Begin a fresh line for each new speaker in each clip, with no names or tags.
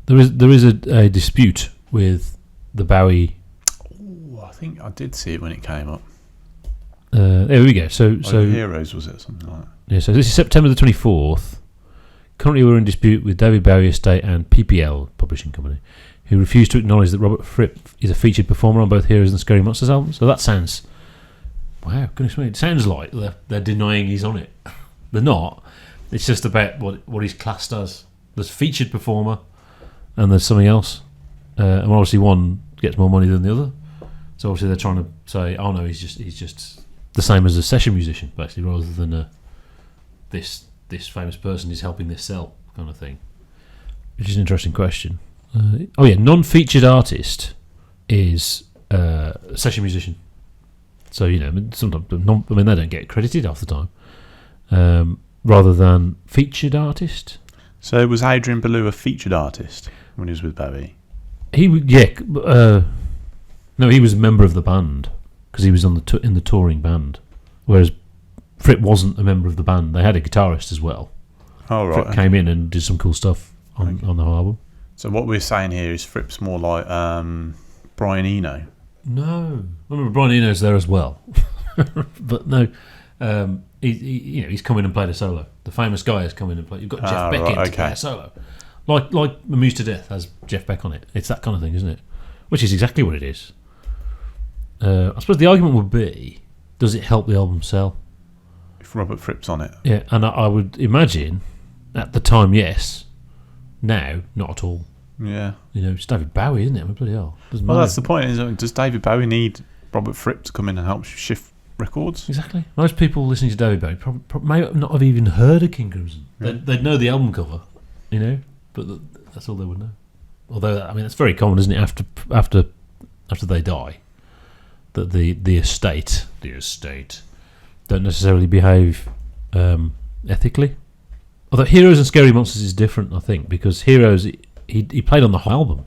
There is a dispute with the Bowie.
Oh, I think I did see it when it came up.
There we go. So
Heroes, was it something like that?
Yeah. So this is September the 24th. Currently, we're in dispute with David Bowie Estate and PPL Publishing Company, who refused to acknowledge that Robert Fripp is a featured performer on both Heroes and Scary Monsters albums. So that sounds, wow, goodness me, it sounds like they're denying he's on it. They're not. It's just about what he's classed as. There's featured performer, and there's something else. And obviously one gets more money than the other. So obviously they're trying to say, oh no, he's just the same as a session musician, basically, rather than this famous person is helping this sell kind of thing. Which is an interesting question. Non-featured artist is a session musician. So, sometimes they don't get credited half the time. Rather than featured artist.
So was Adrian Belew a featured artist when he was with Bowie?
He was a member of the band because he was on in the touring band, whereas Fripp wasn't a member of the band. They had a guitarist as well.
Oh right,
Fripp came in and did some cool stuff on the whole album.
So what we're saying here is Fripp's more like Brian Eno.
No, I remember Brian Eno's there as well, but no. He's come in and played a solo. The famous guy has come in and played. You've got Jeff Beck in to play a solo, like Amused to Death has Jeff Beck on it. It's that kind of thing, isn't it? Which is exactly what it is. I suppose the argument would be, does it help the album sell?
If Robert Fripp's on it,
yeah, and I would imagine at the time, yes. Now, not at all.
Yeah,
it's David Bowie, isn't it? I mean, bloody hell.
Well, that's the point. Does David Bowie need Robert Fripp to come in and help shift records?
Exactly. Most people listening to David Bowie may not have even heard of King Crimson.
Yeah.
They'd know the album cover, but that's all they would know. Although, I mean, it's very common, isn't it? After they die, that the estate don't necessarily behave ethically. Although Heroes and Scary Monsters is different, I think, because Heroes he played on the whole album.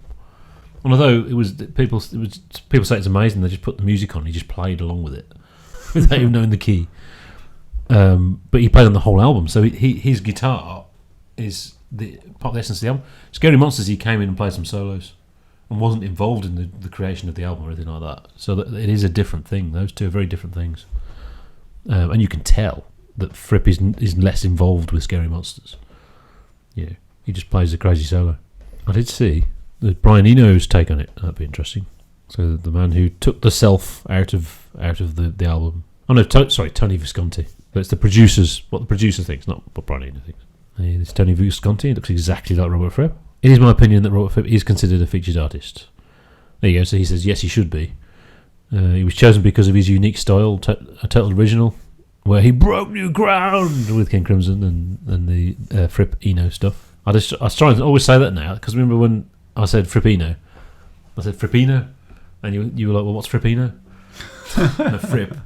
And although people say it's amazing, they just put the music on, he just played along with it without even knowing the key. But he played on the whole album, so his guitar is part of the essence of the album. Scary Monsters, he came in and played some solos and wasn't involved in the creation of the album or anything like that. So that it is a different thing. Those two are very different things, and you can tell that Fripp is less involved with Scary Monsters. Yeah, he just plays a crazy solo. I did see that Brian Eno's take on it. That'd be interesting. So the man who took the self out of the album. Oh no, Tony Visconti. But it's the producers. What the producer thinks, not what Brian Eno thinks. It's Tony Visconti. It looks exactly like Robert Fripp. It is my opinion that Robert Fripp is considered a featured artist. There you go. So he says yes, he should be. He was chosen because of his unique style, a total original, where he broke new ground with King Crimson and the Fripp Eno stuff. I was trying to always say that now, because remember when I said Fripp Eno, I said Fripp Eno, and you were like, well, what's Fripp Eno? No, Fripp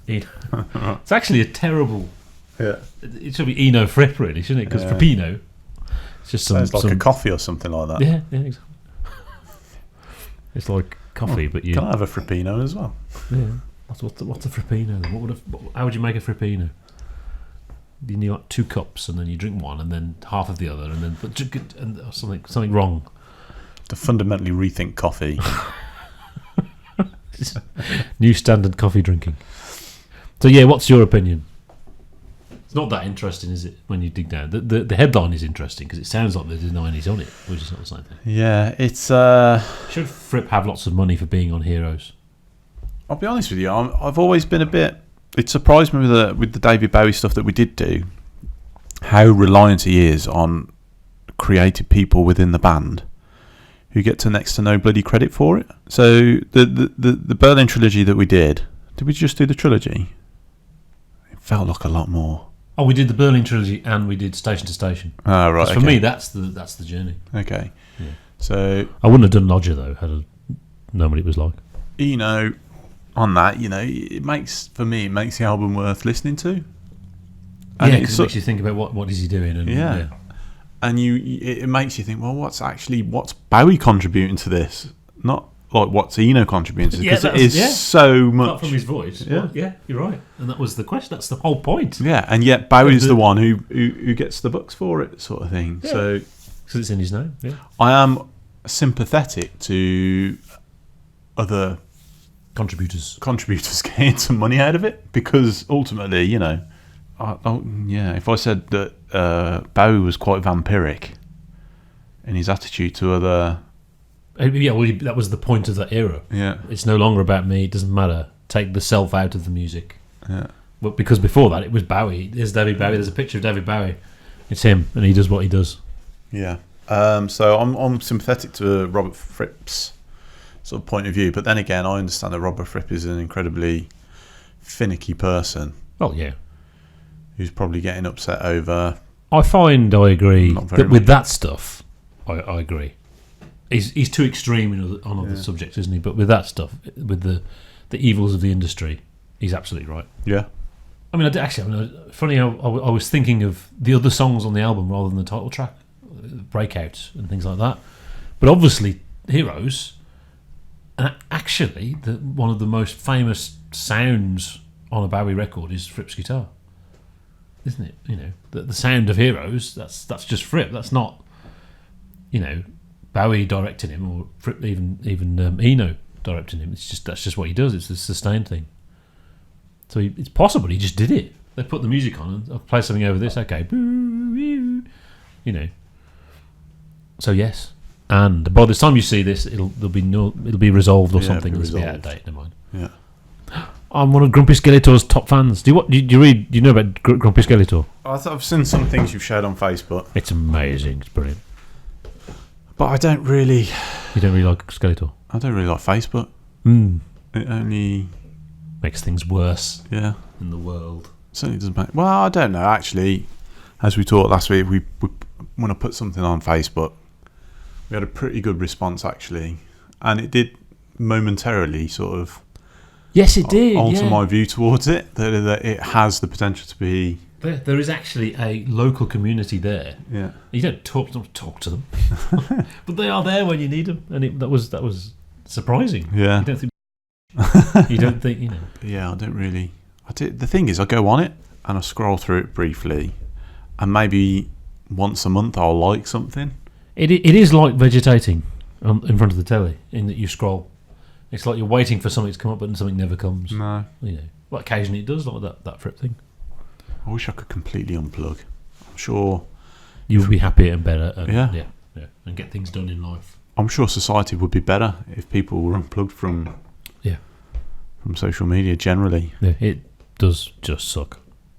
Eno. It's actually a terrible.
Yeah.
It should be Eno Fripp, really, shouldn't it? Because Fripp Eno, it's just
sounds like a coffee or something like that.
Yeah, exactly. It's like coffee, but you
can I have a Frippino as well?
Yeah. What's a Frippino then? How would you make a Frippino? You need like 2 cups, and then you drink one, and then half of the other, and then something wrong.
To fundamentally rethink coffee.
New standard coffee drinking. So yeah, what's your opinion? It's not that interesting, is it? When you dig down, the headline is interesting because it sounds like they're denying he's on it, which is not the same thing.
Yeah, it's.
Should Fripp have lots of money for being on Heroes?
I'll be honest with you. I've always been a bit. It surprised me with the David Bowie stuff that we did do, how reliant he is on creative people within the band who get to next to no bloody credit for it. So the Berlin trilogy that we did we just do the trilogy? It felt like a lot more.
Oh, we did the Berlin trilogy and we did Station to Station.
Ah, right.
For me, that's the journey.
Okay.
Yeah.
So
I wouldn't have done Lodger though, had I known what it was like.
On that, it makes the album worth listening to. And
yeah, because it makes you think about what is he doing, and
yeah. And it makes you think, well, what's Bowie contributing to this? Not like what's Eno contributing to this, because it is so much.
Apart from his voice, yeah, you're right, and that was the question. That's the whole point.
Yeah, and yet Bowie's the one who gets the bucks for it, sort of thing. Yeah.
Because it's in his name. Yeah.
I am sympathetic to other
Contributors
getting some money out of it, because ultimately, you know, if I said that Bowie was quite vampiric in his attitude to other...
Yeah, well, that was the point of that era.
Yeah.
It's no longer about me. It doesn't matter. Take the self out of the music.
Yeah.
Well, because before that, it was Bowie. There's David Bowie. There's a picture of David Bowie. It's him, and he does what he does.
Yeah. So I'm sympathetic to Robert Fripp's sort of point of view, but then again, I understand that Robert Fripp is an incredibly finicky person.
Oh yeah.
Who's probably getting upset over...
I agree that with that stuff, I agree. He's too extreme on other subjects, isn't he? But with that stuff, with the evils of the industry, he's absolutely right.
Yeah.
I mean, funny how I was thinking of the other songs on the album rather than the title track, Breakouts and things like that. But obviously, Heroes, and actually, one of the most famous sounds on a Bowie record is Fripp's guitar, isn't it? You know, the sound of Heroes, that's just Fripp. That's not, you know, Bowie directing him, or Fripp, even Eno directing him. That's just what he does. It's the sustained thing. So it's possible he just did it. They put the music on and I'll play something over this. Okay, you know. So yes, and by the time you see this, it'll be resolved or something. It'll be out of date. Never mind.
Yeah.
I'm one of Grumpy Skeletor's top fans. Do you know about Grumpy Skeletor?
I've seen some things you've shared on Facebook.
It's amazing. It's brilliant.
But I don't really...
You don't really like Skeletor?
I don't really like Facebook. It only...
makes things worse.
Yeah.
In the world.
Certainly doesn't make... Well, I don't know. Actually, as we talked last week, we when I put something on Facebook, we had a pretty good response, actually. And it did momentarily sort of...
Yes, it did.
Alter my view towards it. That it has the potential to be...
There is actually a local community there.
Yeah.
You don't talk to them, but they are there when you need them, and that was surprising.
Yeah.
You don't think, you know.
Yeah, I don't really. The thing is, I go on it and I scroll through it briefly, and maybe once a month I'll like something.
It is like vegetating in front of the telly, in that you scroll. It's like you're waiting for something to come up, but something never comes.
No.
You know, well, occasionally it does, like that Fripp thing.
I wish I could completely unplug. I'm sure
you would be happier and better. And,
yeah,
and get things done in life.
I'm sure society would be better if people were unplugged from social media generally.
Yeah, it does just suck.